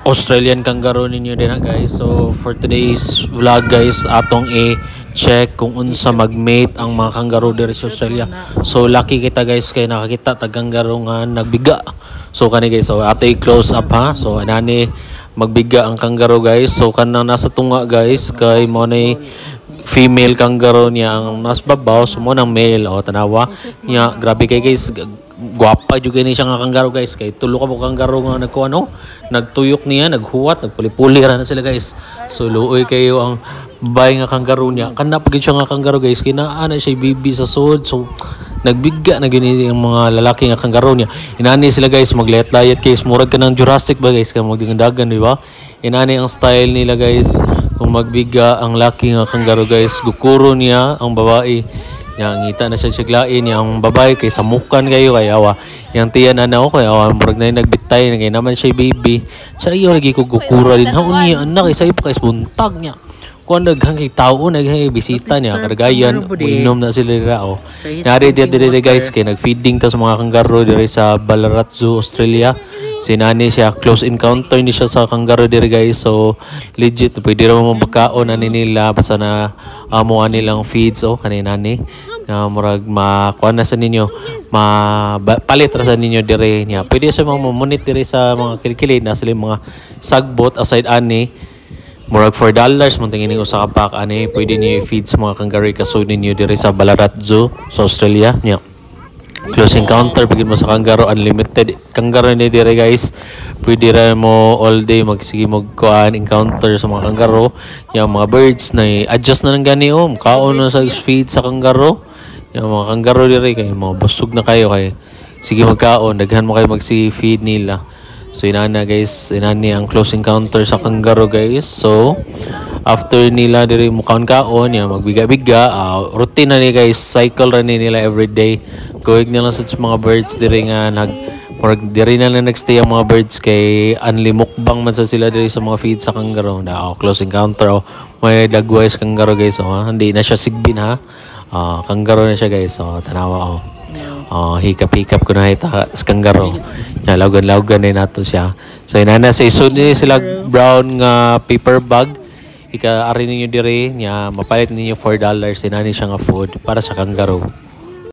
Australian kangaroo ninyo din na guys. So for today's vlog guys, atong i-check kung unsa mag-mate ang mga kangaroo diri sa Australia. So lucky kita guys kay nakakita tag kangaroo nga nagbiga. So kani guys, so ato i-close up ha. So anani magbiga ang kangaroo guys. So kanang nasa tunga guys kay mo na female kangaroo niya ang nas babaw, so mo nang male o tanawa niya. Grabe kay guys, gwapa jud ni siya nga kangaroo guys, kay tulo ka mo kangaroo nga nagkuano, nagtuyok niya, naghuwat, nagpuli-puli ra na sila guys. So luoy kayo ang bay nga kangaroo niya, kana pagid siya nga kangaroo guys, kinaana siya bibi sa sud. So nagbiga na gini ang mga lalaki nga kangaroo niya. Inani sila guys, maglayat-layat guys, murag ka ng Jurassic ba guys, kay magdagan di ba? Inani ang style nila guys. Kung magbiga ang laki nga kangaroo guys, gukuro niya ang babae. Yang ngita na siya siglain yang babae kay samukan kayo kay awa. Yang tiyan ana ko kay awa murag na nagbitay na kay naman siya baby. Sa iyo lagi ko gukura din. Haon niya anak kay sa ipo kay buntag niya. Kung naghang kay tao naghang bisita niya kargayan, inom na sila dira o. Nari dire guys kay nagfeeding ta sa mga kangaroo dire sa Ballarat Zoo, Australia. Sinani siya, close encounter ni siya sa kangaroo dire guys. So legit pwede ra mo magkaon ani nila basta na amo nilang feeds o kanina ni murag makuha na sa ninyo, palit ra sa ninyo dire niya. Pwede sa mga monit dire sa mga kilikili na sila mga sagbot aside ani murag $4 mo tingin usa ka pack ani pwede niyo i-feed sa mga kangaroo kasud ninyo dire sa Ballarat Zoo sa Australia niya. Close encounter pagid mo sa kangaroo, unlimited kangaroo ni dire guys. Pwede ra mo all day magsige magkuan encounter sa mga kangaroo. Yung mga birds na adjust na nang gani kaon na sa feed sa kangaroo. Yung mga kangaroo dire kay mo busog na kayo kay sige magkaon, daghan mo kayo magsi-feed nila. So inana guys, inani ang close encounter sa kangaroo guys. So after nila dire mo kaon ya magbiga-biga, routine na ni guys, cycle ra ni nila every day. Kuwig nila sa mga birds dire nga dire na nagstay ang mga birds kay unlimukbang man sa sila dire sa mga feed sa kangaroo. Close encounter may dagwise kangaroo guys. Hindi na siya sigbin ha. Kangaroo na siya guys. Tanawa hikap-hikap ko na ita sa kangaroo. Lawgan din nato siya. So inana sa isod ni sila brown nga paper bag. Ika ari ninyo dire nya mapalit ninyo $4 inani siya nga food para sa kangaroo.